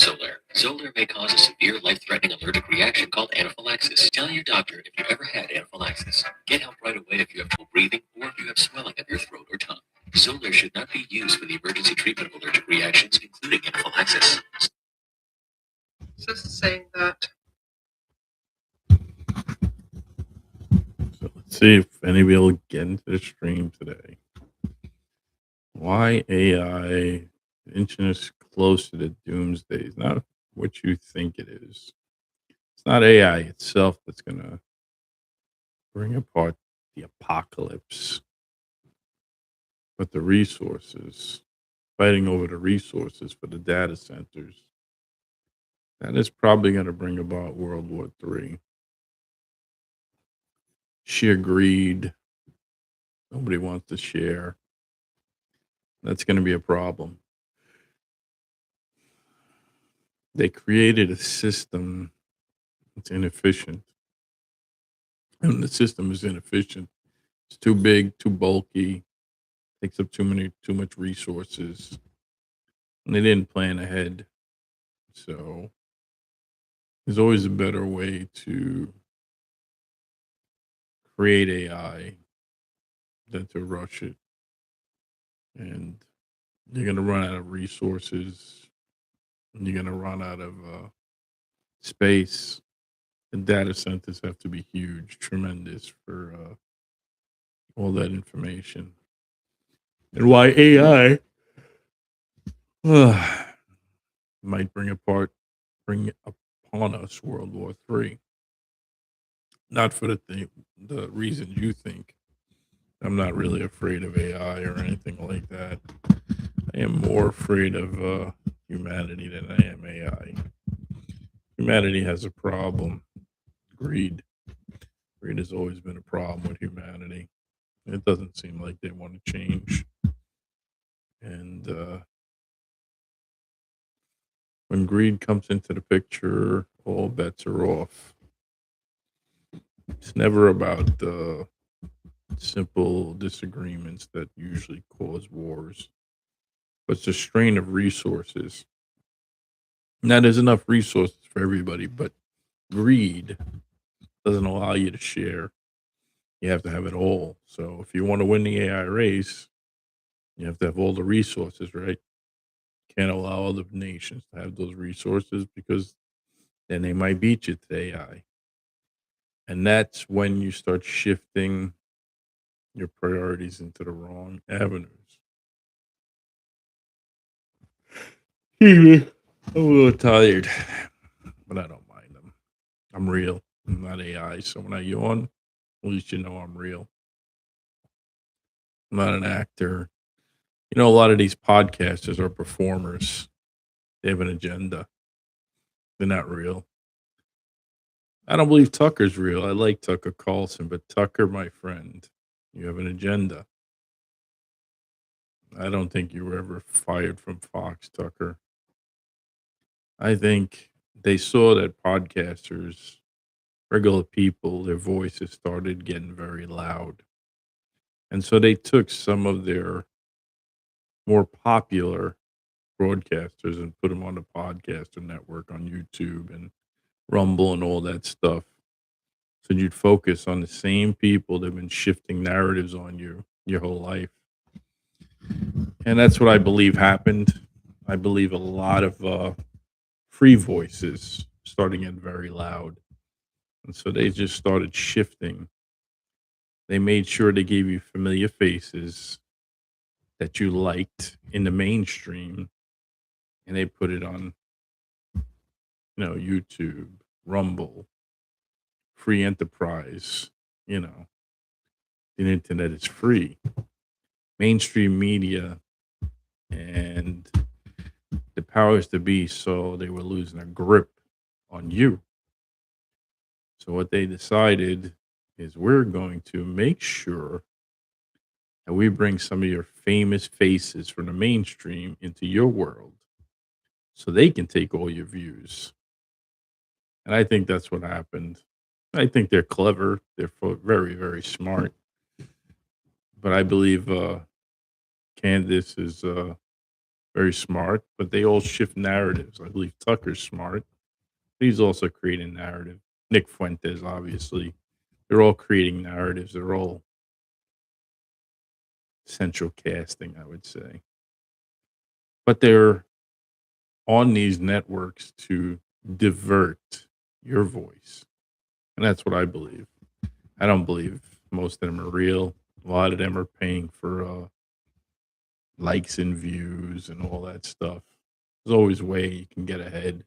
Xolair. Xolair may cause a severe, life-threatening allergic reaction called anaphylaxis. Tell your doctor if you've ever had anaphylaxis. Get help right away if you have trouble breathing or if you have swelling of your throat or tongue. Xolair should not be used for the emergency treatment of allergic reactions, including anaphylaxis. So this is saying that So let's see if anybody will get into the stream today. Why AI inching us closer to doomsday is not what you think it is. It's not AI itself that's going to bring apart the apocalypse, but the resources, fighting over the resources for the data centers. That is probably going to bring about World War III. Sheer greed. Nobody wants to share. That's going to be a problem. They created a system that's inefficient. And the system is inefficient. It's too big, too bulky, takes up too much resources. And they didn't plan ahead. So there's always a better way to create AI than to rush it. And you're going to run out of resources. And you're going to run out of space. The data centers have to be huge, tremendous for all that information. And why AI might bring upon us World War III. Not for the reason you think. I'm not really afraid of AI or anything like that. I am more afraid of humanity than I am AI. Humanity has a problem. Greed. Greed has always been a problem with humanity. It doesn't seem like they want to change. And when greed comes into the picture, all bets are off. It's never about simple disagreements that usually cause wars, but it's a strain of resources. Now, there's enough resources for everybody, but greed doesn't allow you to share. You have to have it all. So if you want to win the AI race, you have to have all the resources, right? Can't allow other nations to have those resources because then they might beat you to AI. And that's when you start shifting your priorities into the wrong avenues. I'm a little tired, but I don't mind them. I'm real. I'm not AI. So when I yawn, at least you know I'm real. I'm not an actor. You know, a lot of these podcasters are performers. They have an agenda. They're not real. I don't believe Tucker's real. I like Tucker Carlson, but Tucker, my friend, you have an agenda. I don't think you were ever fired from Fox, Tucker. I think they saw that podcasters, regular people, their voices started getting very loud. And so they took some of their more popular broadcasters and put them on the podcaster network on YouTube and Rumble and all that stuff. So you'd focus on the same people that have been shifting narratives on you your whole life. And that's what I believe happened. I believe a lot of free voices started getting very loud. And so they just started shifting. They made sure they gave you familiar faces that you liked in the mainstream, and they put it on, YouTube, Rumble, free enterprise. You know, the internet is free. Mainstream media and the powers to be, so they were losing a grip on you. So what they decided is we're going to make sure that we bring some of your famous faces from the mainstream into your world so they can take all your views. And I think that's what happened. I think they're clever. They're very, very smart. But I believe Candace is very smart, but they all shift narratives. I believe Tucker's smart. He's also creating narrative. Nick Fuentes, obviously. They're all creating narratives. They're all central casting, I would say. But they're on these networks to divert your voice. And that's what I believe. I don't believe most of them are real. A lot of them are paying for likes and views and all that stuff. There's always a way you can get ahead.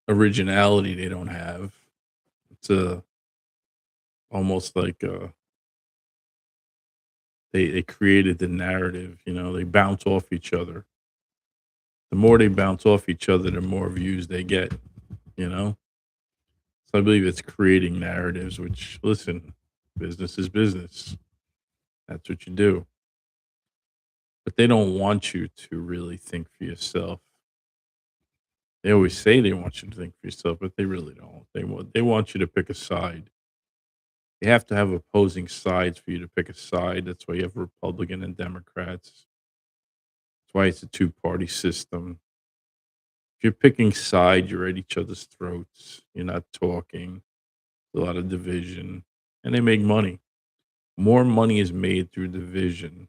Originality they don't have. It's almost like they created the narrative. They bounce off each other. The more they bounce off each other, the more views they get. You know, so I believe it's creating narratives. Which, listen, business is business. That's what you do. But they don't want you to really think for yourself. They always say they want you to think for yourself, but they really don't. They want you to pick a side. They have to have opposing sides for you to pick a side. That's why you have Republican and Democrats. That's why it's a two-party system. If you're picking sides, you're at each other's throats. You're not talking. There's a lot of division, and they make money. More money is made through division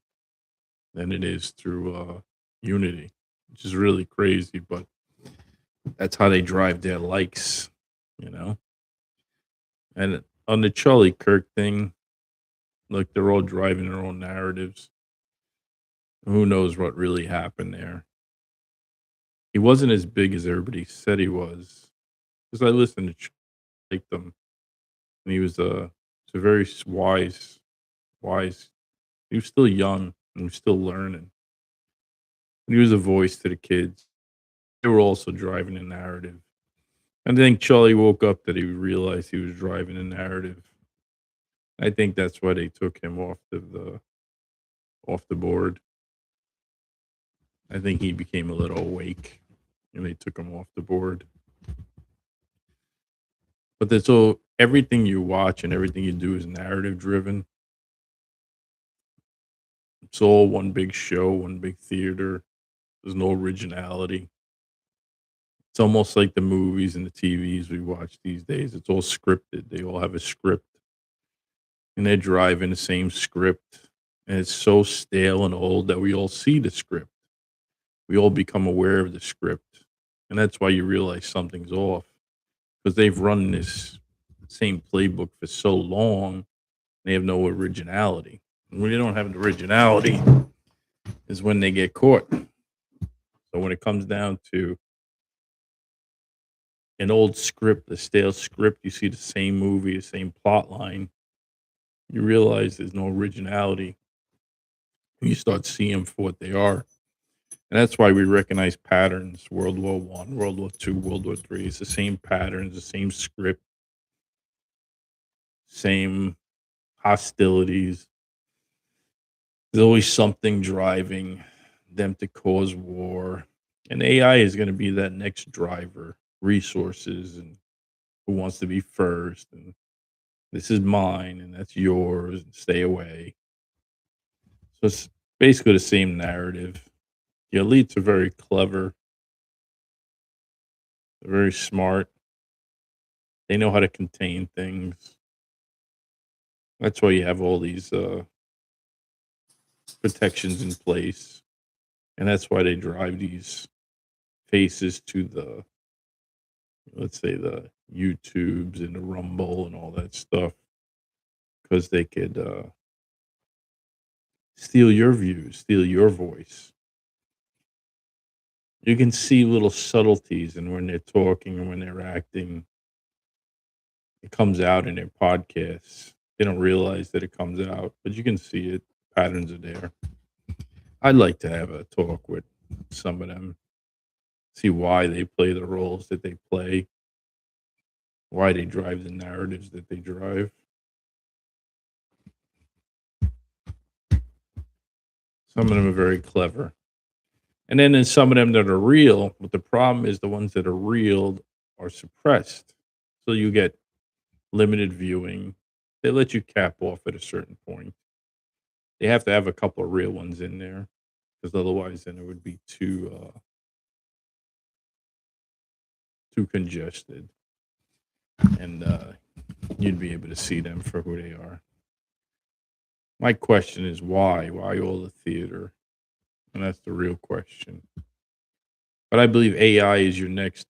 than it is through unity, which is really crazy. But that's how they drive their likes, you know. And on the Charlie Kirk thing, look, they're all driving their own narratives. Who knows what really happened there? He wasn't as big as everybody said he was. Because I listened to like them, and he was a very wise. He was still young and he was still learning. And he was a voice to the kids. They were also driving a narrative. I think Charlie woke up that he realized he was driving a narrative. I think that's why they took him off the board. I think he became a little awake, and they took him off the board. But that's all. Everything you watch and everything you do is narrative driven. It's all one big show, one big theater. There's no originality. It's almost like the movies and the TVs we watch these days. It's all scripted. They all have a script, and they're driving the same script. And it's so stale and old that we all see the script. We all become aware of the script. And that's why you realize something's off, because they've run this same playbook for so long. They have no originality. And when they don't have an originality is when they get caught. So when it comes down to an old script, a stale script, you see the same movie, the same plot line, you realize there's no originality. You start seeing them for what they are. And that's why we recognize patterns. World War One, World War Two, World War Three. It's the same patterns, the same script, same hostilities. There's always something driving them to cause war. And AI is going to be that next driver. Resources and who wants to be first, and this is mine and that's yours, and stay away. So it's basically the same narrative. The elites are very clever, they're very smart. They know how to contain things. That's why you have all these protections in place. And that's why they drive these faces to the, let's say, the YouTubes and the Rumble and all that stuff, because they could steal your views, steal your voice. You can see little subtleties, and when they're talking and when they're acting, it comes out in their podcasts. They don't realize that it comes out, but you can see it. Patterns are there. I'd like to have a talk with some of them, see why they play the roles that they play, why they drive the narratives that they drive. Some of them are very clever. And then there's some of them that are real, but the problem is the ones that are real are suppressed. So you get limited viewing. They let you cap off at a certain point. They have to have a couple of real ones in there. because otherwise then it would be too congested, and you'd be able to see them for who they are. My question is why? Why all the theater? And that's the real question. But I believe AI is your next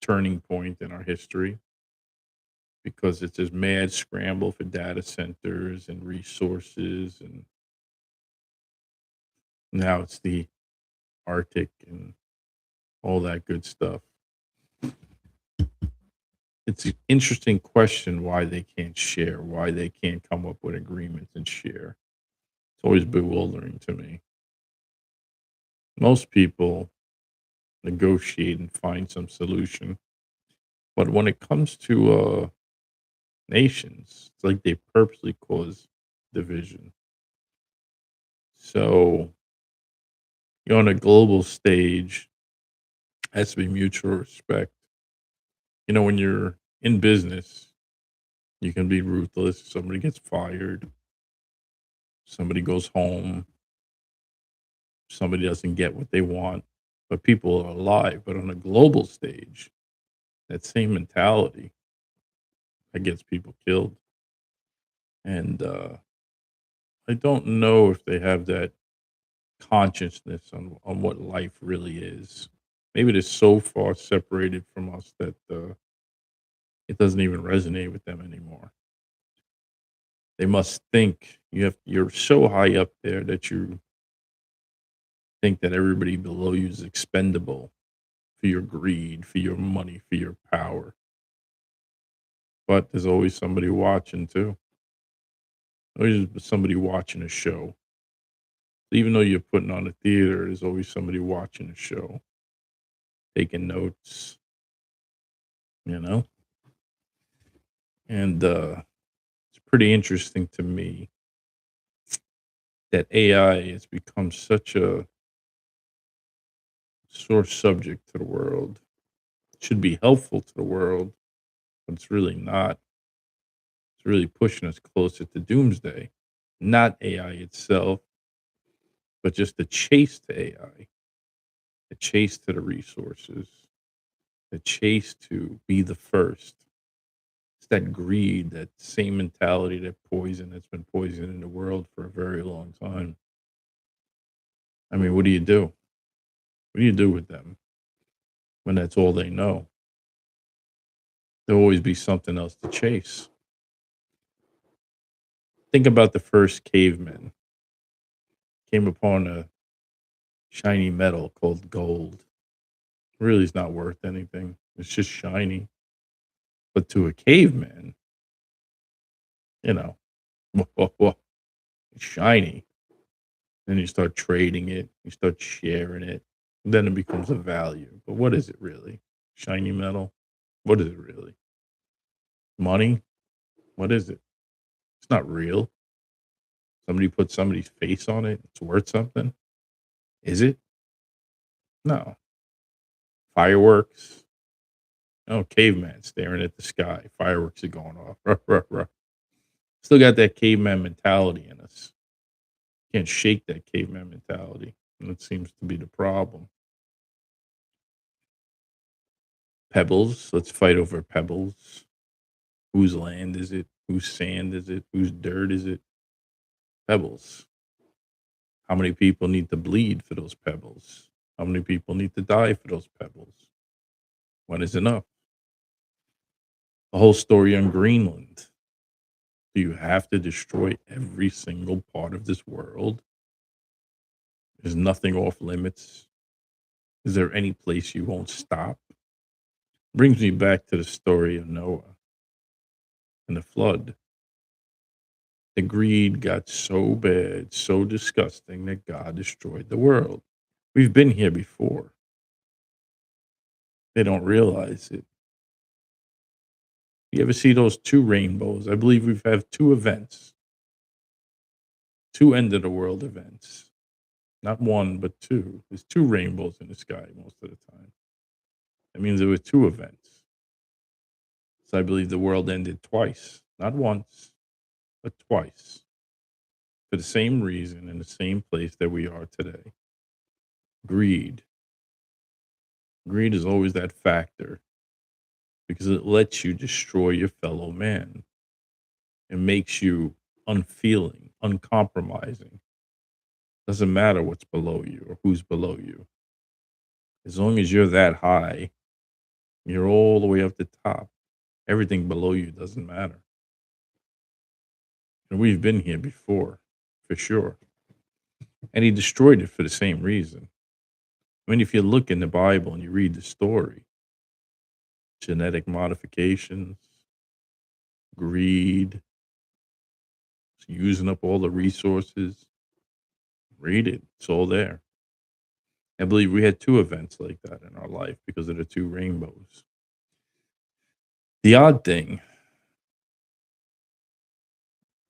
turning point in our history because it's this mad scramble for data centers and resources, and now it's the Arctic and all that good stuff. It's an interesting question why they can't share, why they can't come up with agreements and share. It's always bewildering to me. Most people negotiate and find some solution, but when it comes to nations, it's like they purposely cause division. So you're on a global stage, has to be mutual respect. When you're in business, you can be ruthless. Somebody gets fired, somebody goes home, somebody doesn't get what they want, but people are alive. But on a global stage, that same mentality that gets people killed. And I don't know if they have that consciousness on what life really is. Maybe they're so far separated from us that it doesn't even resonate with them anymore. They must think you're so high up there that you think that everybody below you is expendable for your greed, for your money, for your power. But there's always somebody watching too. Always somebody watching a show. Even though you're putting on a theater, there's always somebody watching a show, taking notes, you know? And it's pretty interesting to me that AI has become such a sore subject to the world. It should be helpful to the world, but it's really not. It's really pushing us closer to doomsday. Not AI itself, but just the chase to AI, the chase to the resources, the chase to be the first. It's that greed, that same mentality, that poison that's been poisoning the world for a very long time. I mean, what do you do? What do you do with them when that's all they know? There'll always be something else to chase. Think about the first cavemen. Came upon a shiny metal called gold. Really is not worth anything. It's just shiny. But to a caveman, you know, it's shiny. Then you start trading it, you start sharing it, and then it becomes a value. But what is it really? Shiny metal? What is it really? Money? What is it? It's not real. Somebody put somebody's face on it. It's worth something. Is it? No. Fireworks? Oh, caveman staring at the sky. Fireworks are going off. Ruh, ruh, ruh. Still got that caveman mentality in us. Can't shake that caveman mentality. And it seems to be the problem. Pebbles. Let's fight over pebbles. Whose land is it? Whose sand is it? Whose dirt is it? Pebbles. How many people need to bleed for those pebbles? How many people need to die for those pebbles? When is enough? The whole story on Greenland. Do you have to destroy every single part of this world? Is nothing off limits? Is there any place you won't stop? Brings me back to the story of Noah and the flood. The greed got so bad, so disgusting that God destroyed the world. We've been here before. They don't realize it. You ever see those two rainbows? I believe we've had two events, two end of the world events. Not one, but two. There's two rainbows in the sky most of the time. That means there were two events. So I believe the world ended twice, not once, but twice. for the same reason in the same place that we are today. Greed. Greed is always that factor because it lets you destroy your fellow man. It makes you unfeeling, uncompromising. Doesn't matter what's below you or who's below you. As long as you're that high, you're all the way up the top. Everything below you doesn't matter. And we've been here before, for sure. And he destroyed it for the same reason. I mean, if you look in the Bible and you read the story, genetic modifications, greed, using up all the resources, read it. It's all there. I believe we had 2 events like that in our life because of the 2 rainbows. The odd thing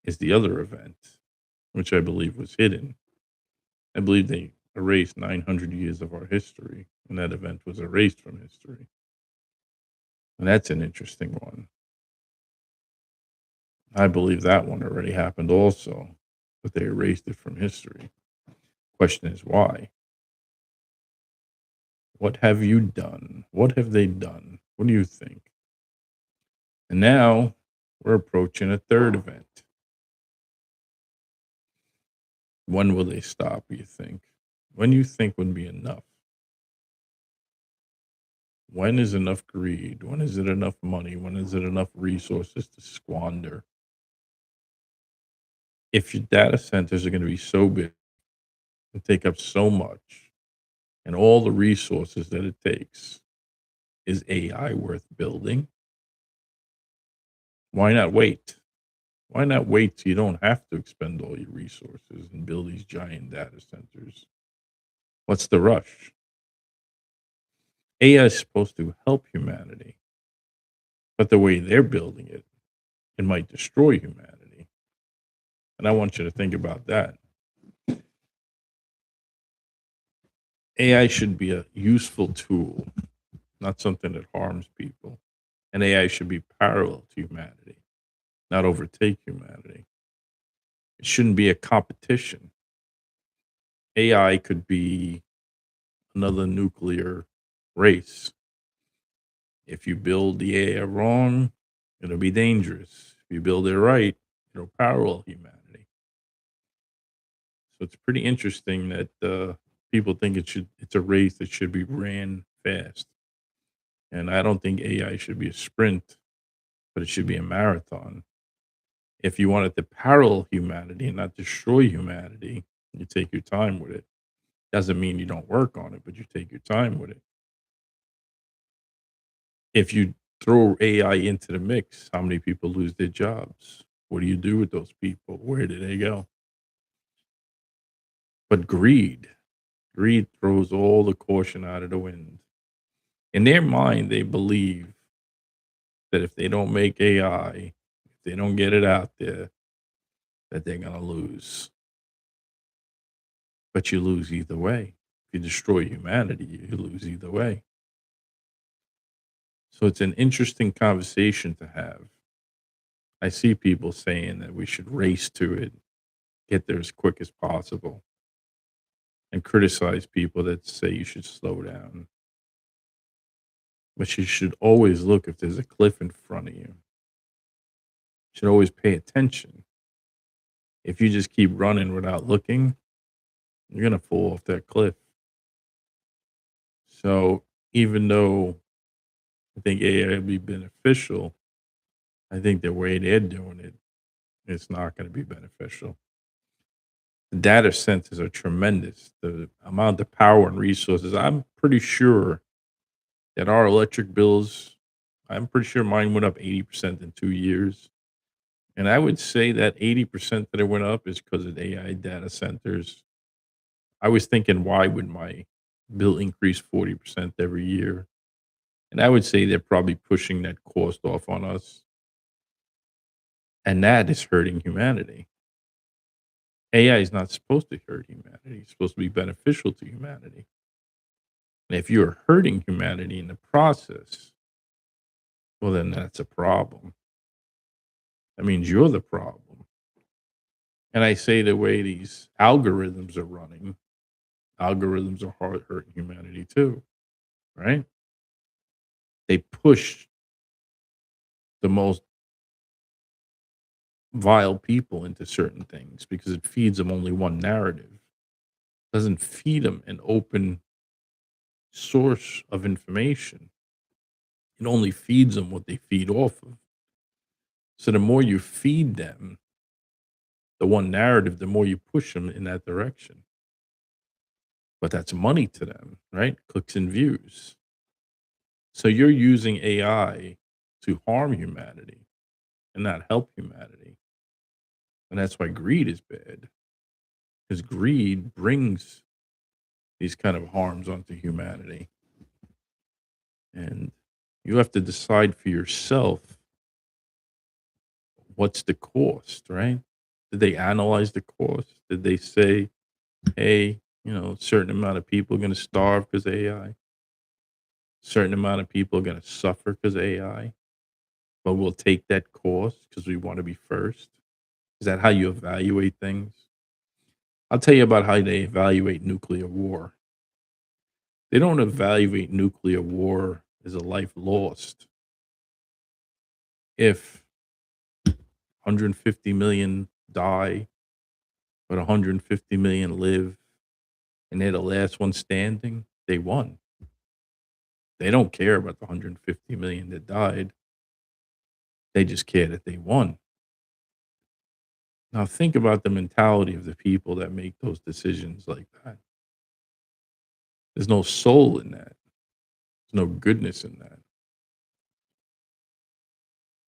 is the other event, which I believe was hidden. I believe they erased 900 years of our history, and that event was erased from history. And that's an interesting one. I believe that one already happened also, but they erased it from history. Question is why? What have you done? What have they done? What do you think? And now we're approaching a 3rd event. When will they stop, you think? When do you think would be enough? When is enough greed? When is it enough money? When is it enough resources to squander? If your data centers are going to be so big and take up so much and all the resources that it takes, is AI worth building? Why not wait? Why not wait so you don't have to expend all your resources and build these giant data centers? What's the rush? AI is supposed to help humanity, but the way they're building it, it might destroy humanity. And I want you to think about that. AI should be a useful tool, not something that harms people. And AI should be parallel to humanity, not overtake humanity. It shouldn't be a competition. AI could be another nuclear race. If you build the AI wrong, it'll be dangerous. If you build it right, it'll parallel humanity. So it's pretty interesting that people think it's a race that should be ran fast. And I don't think AI should be a sprint, but it should be a marathon. If you want it to parallel humanity and not destroy humanity, you take your time with it. Doesn't mean you don't work on it, but you take your time with it. If you throw AI into the mix, how many people lose their jobs? What do you do with those people? Where do they go? But greed throws all the caution out of the wind. In their mind, they believe that if they don't make AI, if they don't get it out there, that they're going to lose. But you lose either way. If you destroy humanity, you lose either way. So it's an interesting conversation to have. I see people saying that we should race to it, get there as quick as possible, and criticize people that say you should slow down. But you should always look if there's a cliff in front of you. You should always pay attention. If you just keep running without looking, you're going to fall off that cliff. So even though I think AI will be beneficial, I think the way they're doing it, it's not going to be beneficial. The data centers are tremendous. The amount of power and resources, I'm pretty sure that our electric bills, I'm pretty sure mine went up 80% in 2 years. And I would say that 80% that it went up is because of AI data centers. I was thinking, why would my bill increase 40% every year? And I would say they're probably pushing that cost off on us. And that is hurting humanity. AI is not supposed to hurt humanity. It's supposed to be beneficial to humanity. And if you're hurting humanity in the process, well, then that's a problem. That means you're the problem. And I say the way these algorithms are running, algorithms are hurting humanity too, right? They push the most vile people into certain things because it feeds them only one narrative. Doesn't feed them an open source of information. It only feeds them what they feed off of. So the more you feed them the one narrative, the more you push them in that direction. But that's money to them, right? Clicks and views. So you're using AI to harm humanity and not help humanity. And that's why greed is bad. Because greed brings these kind of harms onto humanity. And you have to decide for yourself what's the cost, right? Did they analyze the cost? Did they say, hey, a certain amount of people are going to starve because of AI? Certain amount of people are going to suffer because of AI, but we'll take that cost because we want to be first. Is that how you evaluate things? I'll tell you about how they evaluate nuclear war. They don't evaluate nuclear war as a life lost. If 150 million die, but 150 million live, and they're the last one standing, they won. They don't care about the 150 million that died. They just care that they won. Now think about the mentality of the people that make those decisions like that. There's no soul in that. There's no goodness in that.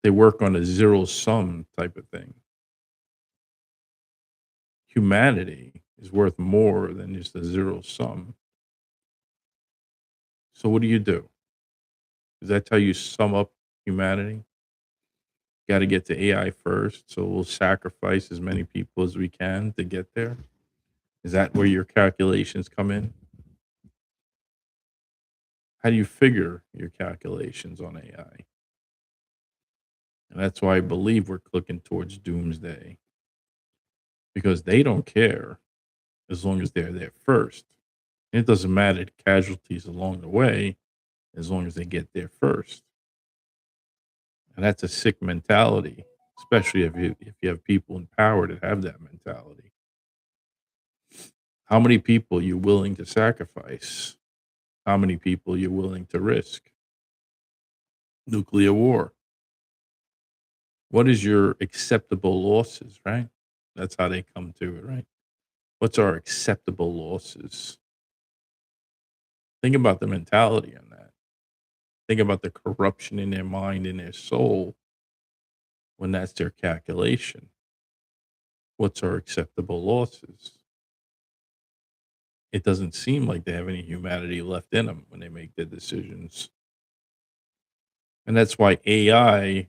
They work on a zero sum type of thing. Humanity is worth more than just a zero sum. So what do you do? Is that how you sum up humanity? Got to get to AI first, so we'll sacrifice as many people as we can to get there. Is that where your calculations come in? How do you figure your calculations on AI? And that's why I believe we're clicking towards doomsday because they don't care as long as they're there first. And it doesn't matter the casualties along the way as long as they get there first. And that's a sick mentality, especially if you have people in power that have that mentality. How many people are you willing to sacrifice? How many people you're willing to risk? Nuclear war. What is your acceptable losses, right? That's how they come to it, right? What's our acceptable losses? Think about the mentality on that. Think about the corruption in their mind and their soul when that's their calculation. What's our acceptable losses? It doesn't seem like they have any humanity left in them when they make their decisions. And that's why AI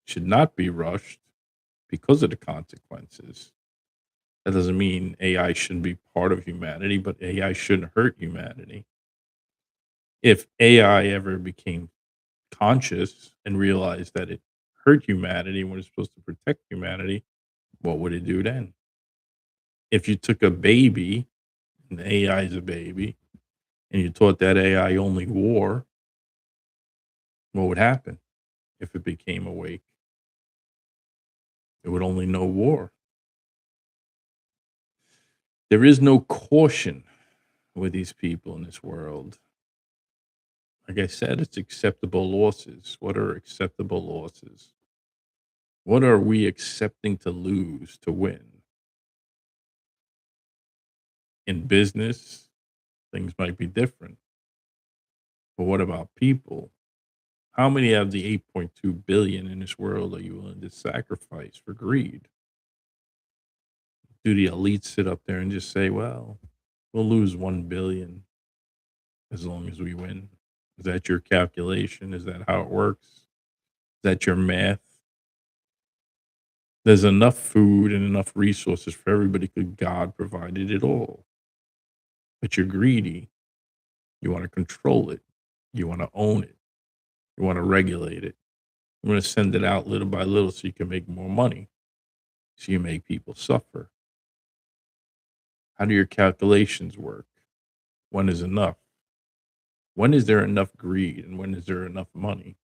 should not be rushed because of the consequences. That doesn't mean AI shouldn't be part of humanity, but AI shouldn't hurt humanity. If AI ever became conscious and realized that it hurt humanity when it's supposed to protect humanity, what would it do then? If you took a baby, and the AI is a baby, and you taught that AI only war, what would happen if it became awake? It would only know war. There is no caution with these people in this world. Like I said, it's acceptable losses. What are acceptable losses? What are we accepting to lose to win? In business, things might be different. But what about people? How many of the 8.2 billion in this world are you willing to sacrifice for greed? Do the elites sit up there and just say, well, we'll lose 1 billion as long as we win? Is that your calculation? Is that how it works? Is that your math? There's enough food and enough resources for everybody because God provided it all. But you're greedy. You want to control it. You want to own it. You want to regulate it. You want to send it out little by little so you can make more money. So you make people suffer. How do your calculations work? When is enough? When is there enough greed and when is there enough money?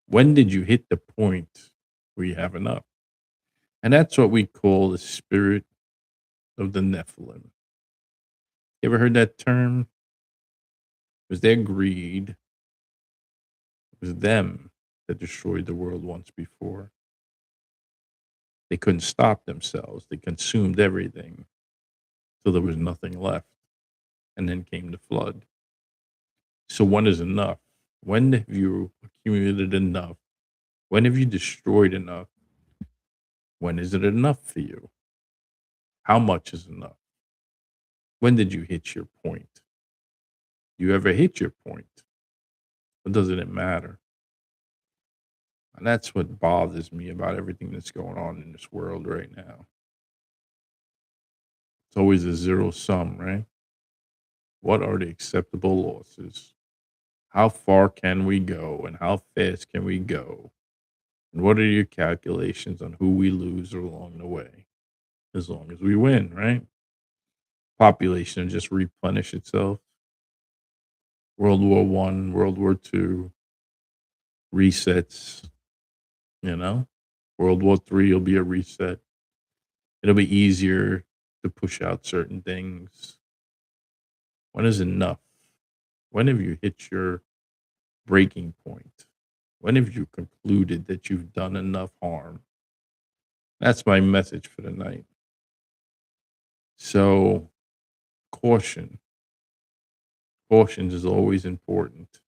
When did you hit the point where you have enough? And that's what we call the spirit of the Nephilim. You ever heard that term? It was their greed. It was them that destroyed the world once before. They couldn't stop themselves. They consumed everything till there was nothing left. And then came the flood. So when is enough? When have you accumulated enough? When have you destroyed enough? When is it enough for you? How much is enough? When did you hit your point? You ever hit your point? Or doesn't it matter? And that's what bothers me about everything that's going on in this world right now. It's always a zero sum, right? What are the acceptable losses? How far can we go and how fast can we go? And what are your calculations on who we lose along the way? As long as we win, right? Population will just replenish itself. World War One, World War Two, resets, you know? World War Three will be a reset. It'll be easier to push out certain things. When is enough? When have you hit your breaking point? When have you concluded that you've done enough harm? That's my message for the night. So, caution. Caution is always important.